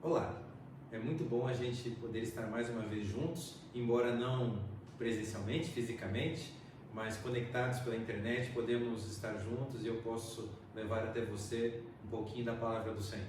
Olá, é muito bom a gente poder estar mais uma vez juntos, embora não presencialmente, fisicamente, mas conectados pela internet, podemos estar juntos e eu posso levar até você um pouquinho da palavra do Senhor.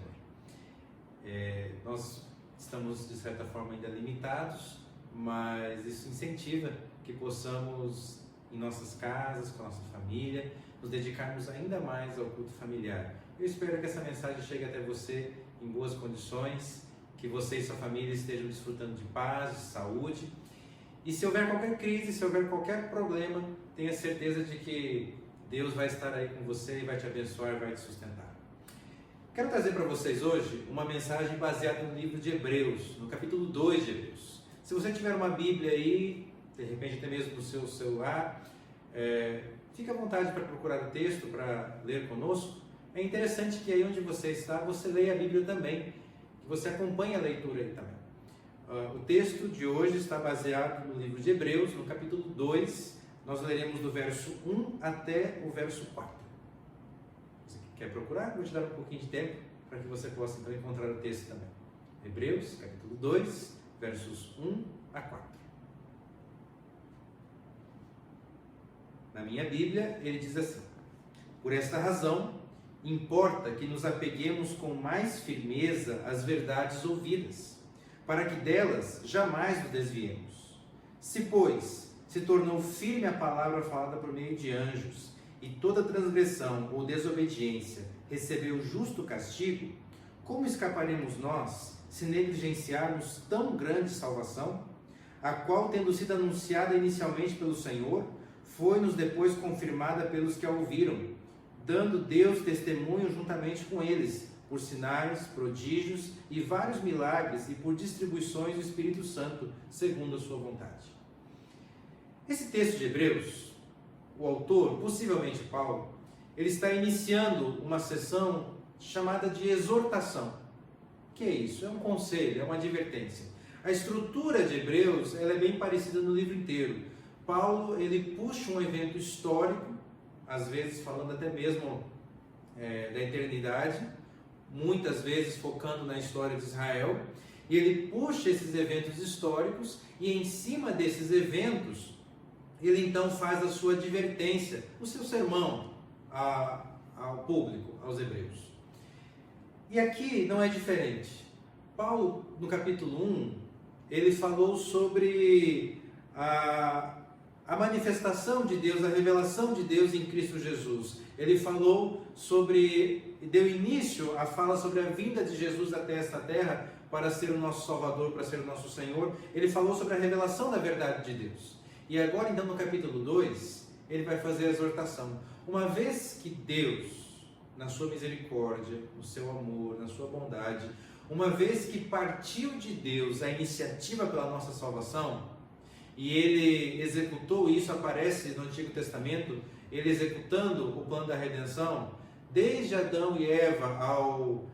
Nós estamos de certa forma ainda limitados, mas isso incentiva que possamos em nossas casas, com a nossa família, nos dedicarmos ainda mais ao culto familiar. Eu espero que essa mensagem chegue até você em boas condições, que você e sua família estejam desfrutando de paz, de saúde. E se houver qualquer crise, se houver qualquer problema, tenha certeza de que Deus vai estar aí com você e vai te abençoar e vai te sustentar. Quero trazer para vocês hoje uma mensagem baseada no livro de Hebreus, no capítulo 2 de Hebreus. Se você tiver uma Bíblia aí, de repente até mesmo no seu celular, fique à vontade para procurar o texto, para ler conosco. É interessante que aí onde você está, você leia a Bíblia também, que você acompanhe a leitura aí também. O texto de hoje está baseado no livro de Hebreus, no capítulo 2, nós leremos do verso 1 até o verso 4. Você quer procurar? Vou te dar um pouquinho de tempo para que você possa então encontrar o texto também. Hebreus, capítulo 2, versos 1 a 4. Na minha Bíblia, ele diz assim: por esta razão, importa que nos apeguemos com mais firmeza às verdades ouvidas, para que delas jamais nos desviemos. Se, pois, se tornou firme a palavra falada por meio de anjos, e toda transgressão ou desobediência recebeu justo castigo, como escaparemos nós se negligenciarmos tão grande salvação, a qual, tendo sido anunciada inicialmente pelo Senhor, foi-nos depois confirmada pelos que a ouviram, dando Deus testemunho juntamente com eles, por sinais, prodígios e vários milagres e por distribuições do Espírito Santo, segundo a sua vontade. Esse texto de Hebreus, o autor, possivelmente Paulo, ele está iniciando uma sessão chamada de exortação. O que é isso? É um conselho, é uma advertência. A estrutura de Hebreus ela é bem parecida no livro inteiro. Paulo ele puxa um evento histórico, às vezes falando até mesmo da eternidade, muitas vezes focando na história de Israel, e ele puxa esses eventos históricos e em cima desses eventos ele então faz a sua advertência, o seu sermão ao público, aos hebreus. E aqui não é diferente. Paulo, no capítulo 1, ele falou sobre a manifestação de Deus, a revelação de Deus em Cristo Jesus. Ele falou deu início à fala sobre a vinda de Jesus até esta terra para ser o nosso Salvador, para ser o nosso Senhor. Ele falou sobre a revelação da verdade de Deus. E agora, então, no capítulo 2, ele vai fazer a exortação. Uma vez que Deus, na sua misericórdia, no seu amor, na sua bondade, uma vez que partiu de Deus a iniciativa pela nossa salvação, e ele executou, isso aparece no Antigo Testamento, ele executando o plano da redenção, desde Adão e Eva, ao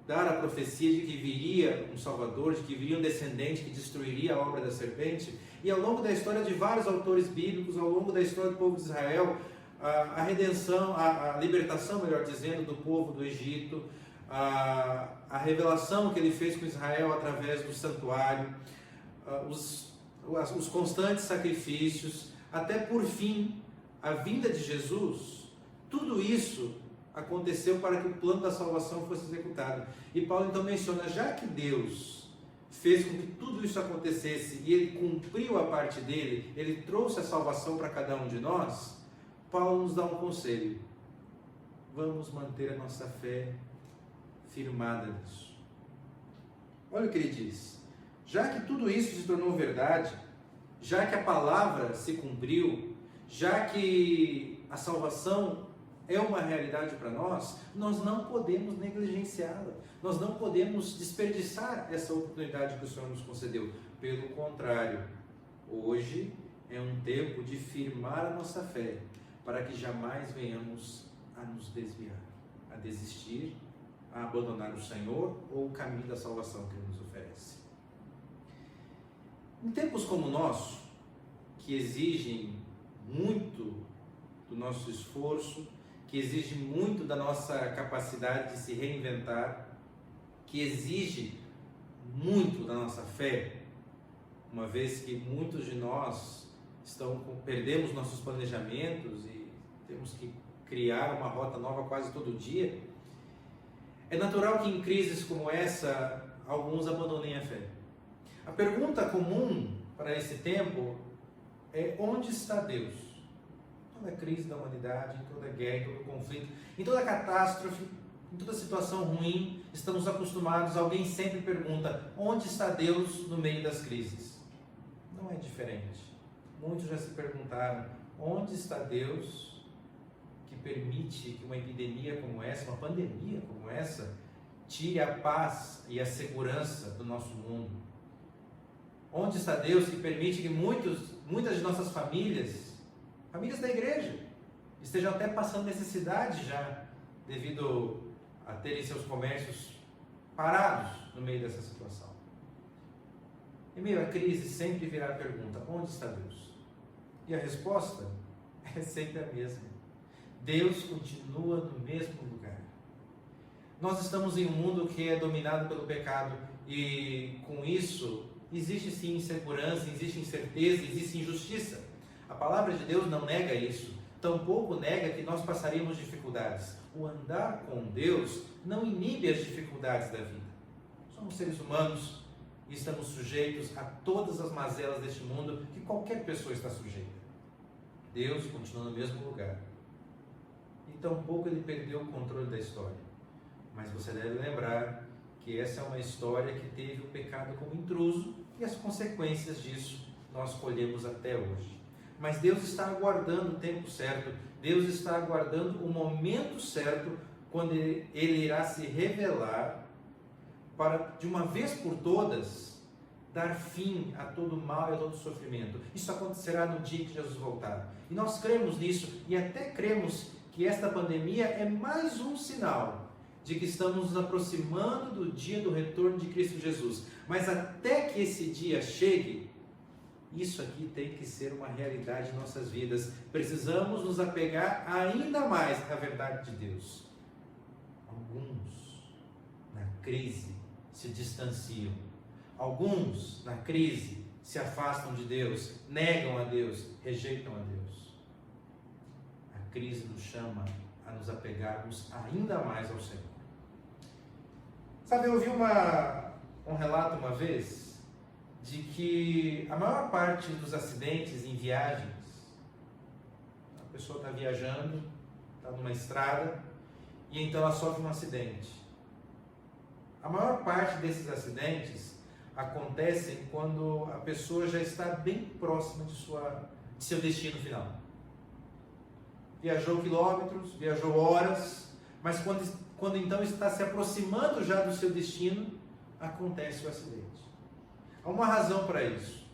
dar a profecia de que viria um Salvador, de que viria um descendente que destruiria a obra da serpente, e ao longo da história de vários autores bíblicos, ao longo da história do povo de Israel, a redenção, a libertação, melhor dizendo, do povo do Egito, a revelação que ele fez com Israel através do santuário, os constantes sacrifícios, até por fim, a vinda de Jesus, tudo isso aconteceu para que o plano da salvação fosse executado. E Paulo então menciona, já que Deus fez com que tudo isso acontecesse e ele cumpriu a parte dele, ele trouxe a salvação para cada um de nós, Paulo nos dá um conselho: vamos manter a nossa fé firmada nisso. Olha o que ele diz: já que tudo isso se tornou verdade, já que a palavra se cumpriu, já que a salvação é uma realidade para nós, nós não podemos negligenciá-la, nós não podemos desperdiçar essa oportunidade que o Senhor nos concedeu. Pelo contrário, hoje é um tempo de firmar a nossa fé, para que jamais venhamos a nos desviar, a desistir, a abandonar o Senhor ou o caminho da salvação que Ele nos oferece. Em tempos como o nosso, que exigem muito do nosso esforço, que exige muito da nossa capacidade de se reinventar, que exige muito da nossa fé, uma vez que muitos de nós perdemos nossos planejamentos e temos que criar uma rota nova quase todo dia. É natural que em crises como essa, alguns abandonem a fé. A pergunta comum para esse tempo é: onde está Deus? Em toda crise da humanidade, em toda guerra, em todo conflito, em toda catástrofe, em toda situação ruim, estamos acostumados, alguém sempre pergunta: onde está Deus no meio das crises? Não é diferente. Muitos já se perguntaram: onde está Deus que permite que uma epidemia como essa, uma pandemia como essa, tire a paz e a segurança do nosso mundo? Onde está Deus que permite que muitas de nossas famílias da igreja, estejam até passando necessidade já, devido a terem seus comércios parados no meio dessa situação? Em meio à crise sempre virá a pergunta: onde está Deus? E a resposta é sempre a mesma: Deus continua no mesmo lugar. Nós estamos em um mundo que é dominado pelo pecado e com isso existe sim insegurança, existe incerteza, existe injustiça. A palavra de Deus não nega isso, tampouco nega que nós passaríamos dificuldades. O andar com Deus não inibe as dificuldades da vida. Somos seres humanos e estamos sujeitos a todas as mazelas deste mundo que qualquer pessoa está sujeita. Deus continua no mesmo lugar. E tampouco ele perdeu o controle da história. Mas você deve lembrar que essa é uma história que teve o pecado como intruso e as consequências disso nós colhemos até hoje. Mas Deus está aguardando o tempo certo, Deus está aguardando o momento certo, quando Ele irá se revelar para, de uma vez por todas, dar fim a todo mal e a todo sofrimento. Isso acontecerá no dia que Jesus voltar. E nós cremos nisso, e até cremos que esta pandemia é mais um sinal de que estamos nos aproximando do dia do retorno de Cristo Jesus. Mas até que esse dia chegue, isso aqui tem que ser uma realidade em nossas vidas. Precisamos nos apegar ainda mais à verdade de Deus. Alguns, na crise, se distanciam. Alguns, na crise, se afastam de Deus, negam a Deus, rejeitam a Deus. A crise nos chama a nos apegarmos ainda mais ao Senhor. Sabe, eu ouvi um relato uma vez de que a maior parte dos acidentes em viagens, a pessoa está viajando, está numa estrada e então ela sofre um acidente. A maior parte desses acidentes acontecem quando a pessoa já está bem próxima de seu destino final. Viajou quilômetros, viajou horas, mas quando então está se aproximando já do seu destino, acontece o acidente. Há uma razão para isso.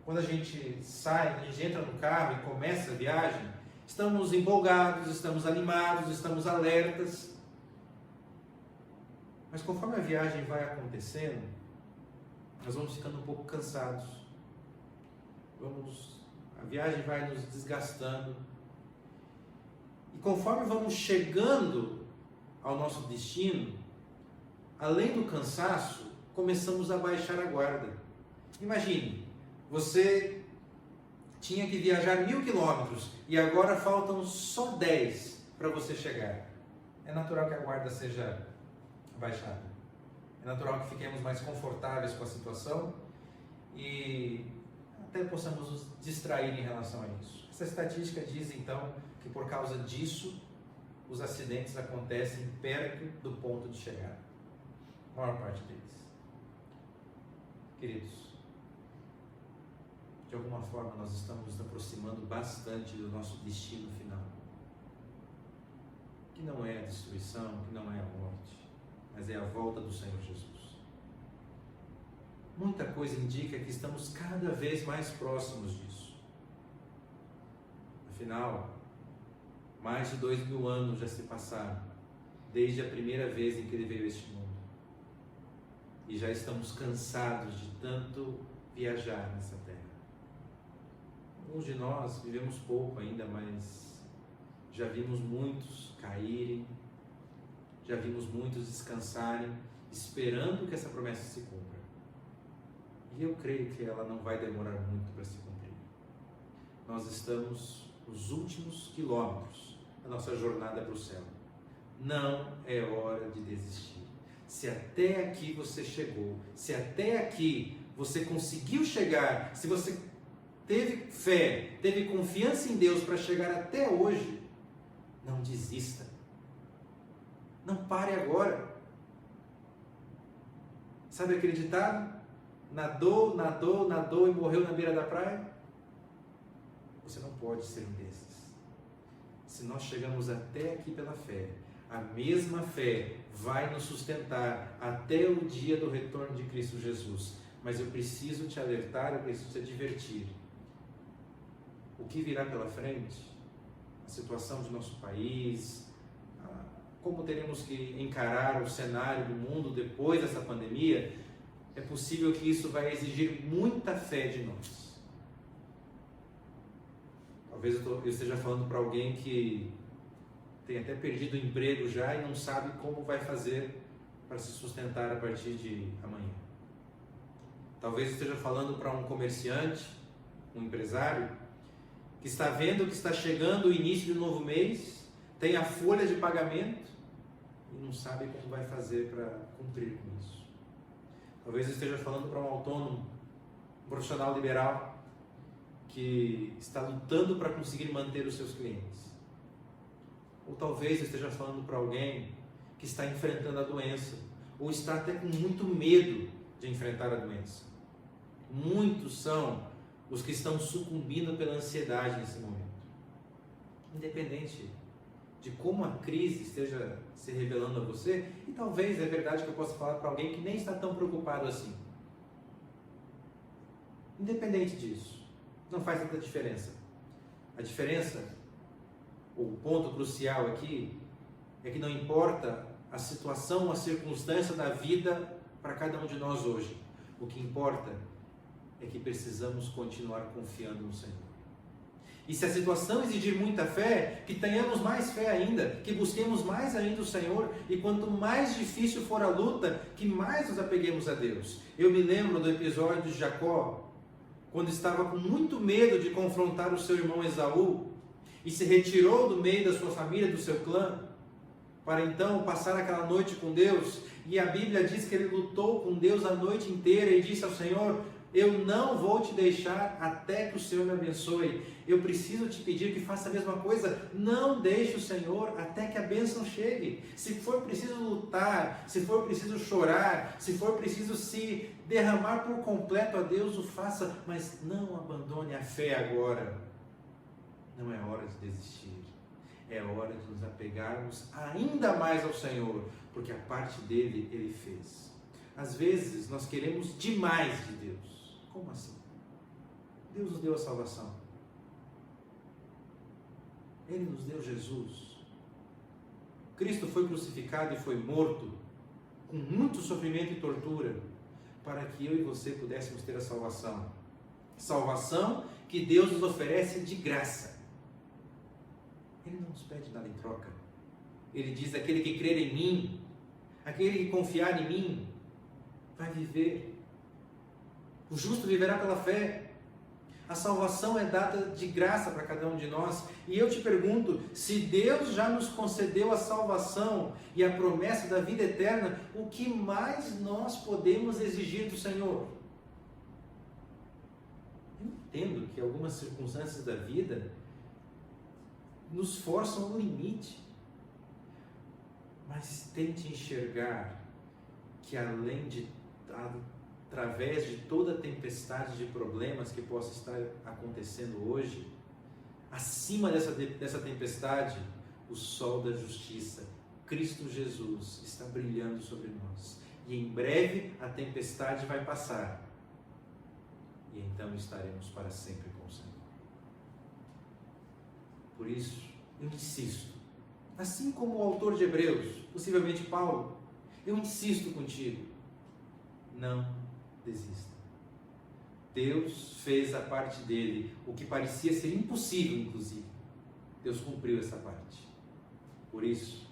Quando a gente sai, a gente entra no carro e começa a viagem, estamos empolgados, estamos animados, estamos alertas. Mas conforme a viagem vai acontecendo, nós vamos ficando um pouco cansados. A viagem vai nos desgastando. E conforme vamos chegando ao nosso destino, além do cansaço, começamos a baixar a guarda. Imagine, você tinha que viajar 1000 quilômetros e agora faltam só 10 para você chegar. É natural que a guarda seja baixada. É natural que fiquemos mais confortáveis com a situação e até possamos nos distrair em relação a isso. Essa estatística diz então que por causa disso os acidentes acontecem perto do ponto de chegada. A maior parte deles. Queridos, de alguma forma nós estamos nos aproximando bastante do nosso destino final. Que não é a destruição, que não é a morte, mas é a volta do Senhor Jesus. Muita coisa indica que estamos cada vez mais próximos disso. Afinal, mais de 2000 anos já se passaram, desde a primeira vez em que Ele veio a este mundo. E já estamos cansados de tanto viajar nessa terra. Alguns de nós vivemos pouco ainda, mas já vimos muitos caírem, já vimos muitos descansarem, esperando que essa promessa se cumpra. E eu creio que ela não vai demorar muito para se cumprir. Nós estamos nos últimos quilômetros da nossa jornada para o céu. Não é hora de desistir. Se até aqui você chegou, se até aqui você conseguiu chegar, se você teve fé, teve confiança em Deus para chegar até hoje, não desista. Não pare agora. Sabe aquele ditado? Nadou, nadou, nadou e morreu na beira da praia? Você não pode ser um desses. Se nós chegamos até aqui pela fé, a mesma fé vai nos sustentar até o dia do retorno de Cristo Jesus. Mas eu preciso te alertar, eu preciso te advertir. O que virá pela frente, a situação de nosso país, como teremos que encarar o cenário do mundo depois dessa pandemia, é possível que isso vai exigir muita fé de nós. Talvez eu esteja falando para alguém que tem até perdido o emprego já e não sabe como vai fazer para se sustentar a partir de amanhã. Talvez eu esteja falando para um comerciante, um empresário, que está vendo que está chegando o início de um novo mês, tem a folha de pagamento e não sabe como vai fazer para cumprir com isso. Talvez eu esteja falando para um autônomo, um profissional liberal, que está lutando para conseguir manter os seus clientes. Ou talvez eu esteja falando para alguém que está enfrentando a doença, ou está até com muito medo de enfrentar a doença. Muitos são os que estão sucumbindo pela ansiedade nesse momento. Independente de como a crise esteja se revelando a você, e talvez é verdade que eu possa falar para alguém que nem está tão preocupado assim. Independente disso, não faz tanta diferença. A diferença, o ponto crucial aqui, é que não importa a situação, a circunstância da vida para cada um de nós hoje. O que importa é que precisamos continuar confiando no Senhor. E se a situação exigir muita fé, que tenhamos mais fé ainda, que busquemos mais ainda o Senhor, e quanto mais difícil for a luta, que mais nos apeguemos a Deus. Eu me lembro do episódio de Jacó, quando estava com muito medo de confrontar o seu irmão Esaú, e se retirou do meio da sua família, do seu clã, para então passar aquela noite com Deus, e a Bíblia diz que ele lutou com Deus a noite inteira e disse ao Senhor: eu não vou te deixar até que o Senhor me abençoe. Eu preciso te pedir que faça a mesma coisa. Não deixe o Senhor até que a bênção chegue. Se for preciso lutar, se for preciso chorar, se for preciso se derramar por completo a Deus, o faça. Mas não abandone a fé agora. Não é hora de desistir. É hora de nos apegarmos ainda mais ao Senhor, porque a parte dele, ele fez. Às vezes nós queremos demais de Deus. Como assim? Deus nos deu a salvação. Ele nos deu Jesus. Cristo foi crucificado e foi morto, com muito sofrimento e tortura, para que eu e você pudéssemos ter a salvação. Salvação que Deus nos oferece de graça. Ele não nos pede nada em troca. Ele diz: aquele que crer em mim, aquele que confiar em mim, vai viver. O justo viverá pela fé. A salvação é dada de graça para cada um de nós. E eu te pergunto, se Deus já nos concedeu a salvação e a promessa da vida eterna, o que mais nós podemos exigir do Senhor? Eu entendo que algumas circunstâncias da vida nos forçam ao limite. Mas tente enxergar que além de através de toda a tempestade de problemas que possa estar acontecendo hoje, acima dessa tempestade, o sol da justiça, Cristo Jesus, está brilhando sobre nós. E em breve a tempestade vai passar. E então estaremos para sempre com o Senhor. Por isso, eu insisto, assim como o autor de Hebreus, possivelmente Paulo, eu insisto contigo, não desista. Deus fez a parte dele, o que parecia ser impossível, inclusive. Deus cumpriu essa parte. Por isso,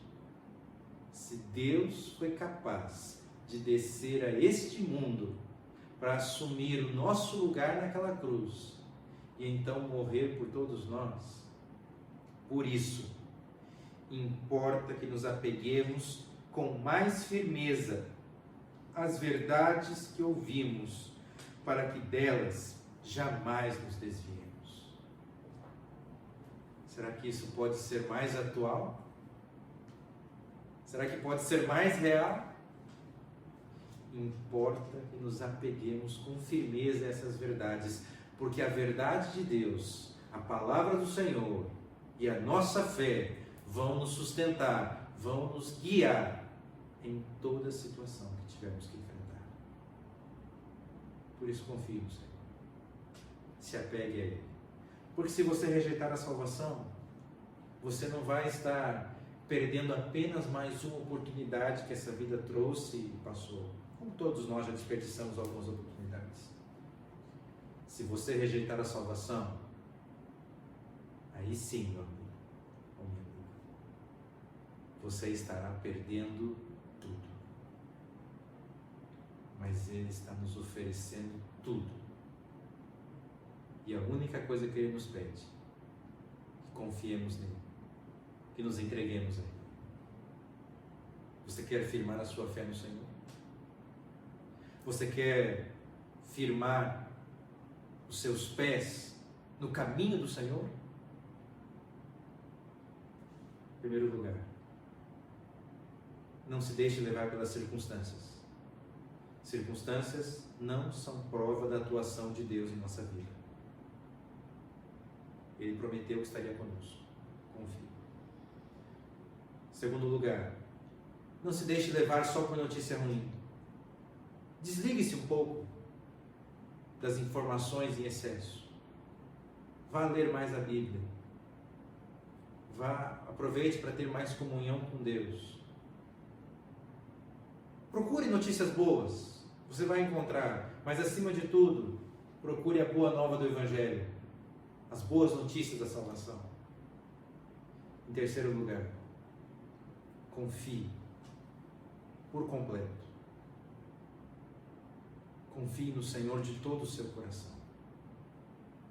se Deus foi capaz de descer a este mundo para assumir o nosso lugar naquela cruz e então morrer por todos nós. Por isso, importa que nos apeguemos com mais firmeza às verdades que ouvimos, para que delas jamais nos desviemos. Será que isso pode ser mais atual? Será que pode ser mais real? Importa que nos apeguemos com firmeza a essas verdades, porque a verdade de Deus, a palavra do Senhor e a nossa fé vão nos sustentar, vão nos guiar em toda situação que tivermos que enfrentar. Por isso confie no Senhor. Se apegue a Ele. Porque se você rejeitar a salvação, você não vai estar perdendo apenas mais uma oportunidade que essa vida trouxe e passou. Como todos nós já desperdiçamos algumas oportunidades. Se você rejeitar a salvação, aí sim, meu amigo, ou minha amiga, você estará perdendo tudo. Mas Ele está nos oferecendo tudo. E a única coisa que Ele nos pede, que confiemos nele, que nos entreguemos a Ele. Você quer firmar a sua fé no Senhor? Você quer firmar os seus pés no caminho do Senhor? Em primeiro lugar, não se deixe levar pelas circunstâncias. Circunstâncias não são prova da atuação de Deus em nossa vida. Ele prometeu que estaria conosco. Confie. Segundo lugar, não se deixe levar só por notícia ruim. Desligue-se um pouco das informações em excesso. Vá ler mais a Bíblia. Aproveite para ter mais comunhão com Deus. Procure notícias boas, você vai encontrar, mas acima de tudo, procure a boa nova do Evangelho, as boas notícias da salvação. Em terceiro lugar, confie por completo. Confie no Senhor de todo o seu coração.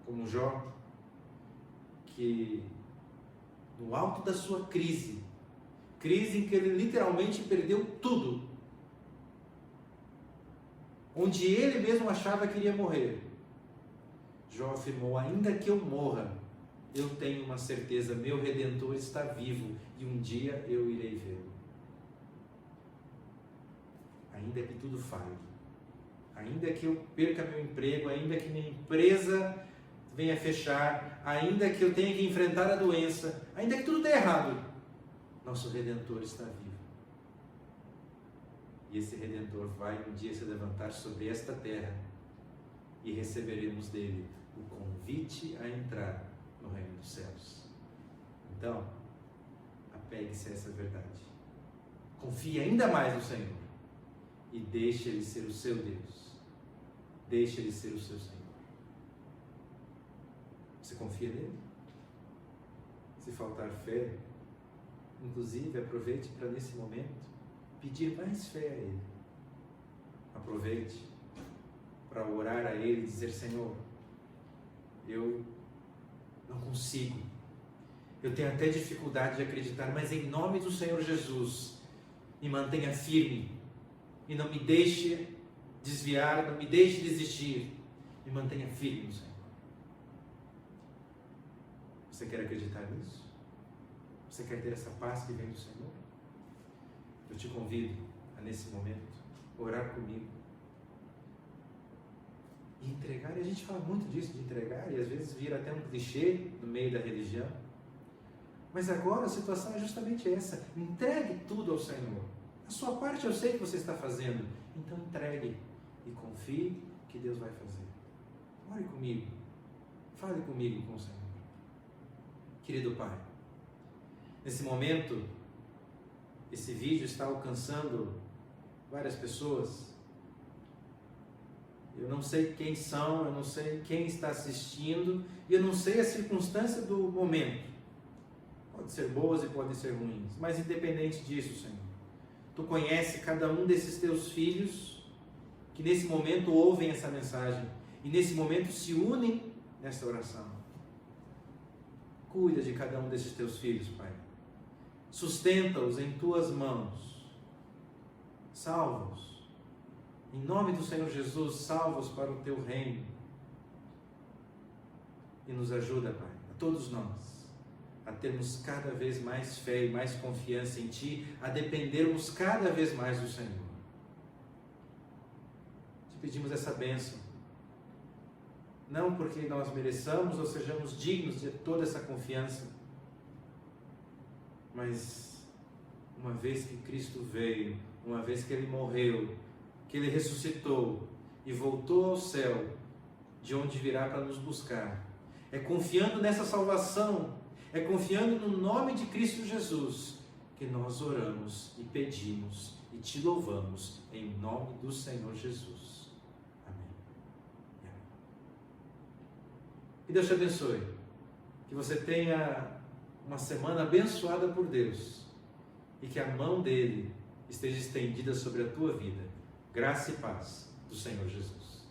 Como Jó, que no alto da sua crise em que ele literalmente perdeu tudo, onde ele mesmo achava que iria morrer, Jó afirmou: ainda que eu morra, eu tenho uma certeza, meu Redentor está vivo e um dia eu irei vê-lo. Ainda que tudo falhe, ainda que eu perca meu emprego, ainda que minha empresa venha fechar, ainda que eu tenha que enfrentar a doença, ainda que tudo dê errado, nosso Redentor está vivo. E esse Redentor vai um dia se levantar sobre esta terra e receberemos dele o convite a entrar no reino dos céus. Então, apegue-se a essa verdade. Confie ainda mais no Senhor e deixe Ele ser o seu Deus. Deixe Ele ser o seu Senhor. Você confia nele? Se faltar fé, inclusive, aproveite para nesse momento pedir mais fé a Ele. Aproveite para orar a Ele e dizer: Senhor, eu não consigo, eu tenho até dificuldade de acreditar, mas em nome do Senhor Jesus, me mantenha firme e não me deixe desviar, não me deixe desistir, me mantenha firme no Senhor. Você quer acreditar nisso? Você quer ter essa paz que vem do Senhor? Eu te convido a, nesse momento, orar comigo e entregar. E a gente fala muito disso, de entregar, e às vezes vira até um clichê no meio da religião. Mas agora a situação é justamente essa: entregue tudo ao Senhor. A sua parte eu sei que você está fazendo, então entregue e confie que Deus vai fazer. Ore comigo, fale comigo com o Senhor. Querido Pai, nesse momento, esse vídeo está alcançando várias pessoas. Eu não sei quem são, eu não sei quem está assistindo, e eu não sei a circunstância do momento. Pode ser boas e podem ser ruins, mas independente disso, Senhor, Tu conheces cada um desses Teus filhos que nesse momento ouvem essa mensagem e nesse momento se unem nesta oração. Cuida de cada um desses teus filhos, Pai. Sustenta-os em tuas mãos. Salva-os. Em nome do Senhor Jesus, salva-os para o teu reino. E nos ajuda, Pai, a todos nós, a termos cada vez mais fé e mais confiança em Ti, a dependermos cada vez mais do Senhor. Te pedimos essa bênção, não porque nós mereçamos ou sejamos dignos de toda essa confiança, mas uma vez que Cristo veio, uma vez que Ele morreu, que Ele ressuscitou e voltou ao céu, de onde virá para nos buscar, é confiando nessa salvação, é confiando no nome de Cristo Jesus, que nós oramos e pedimos e Te louvamos em nome do Senhor Jesus. Amém. E amém. Que Deus te abençoe, que você tenha uma semana abençoada por Deus e que a mão dele esteja estendida sobre a tua vida. Graça e paz do Senhor Jesus.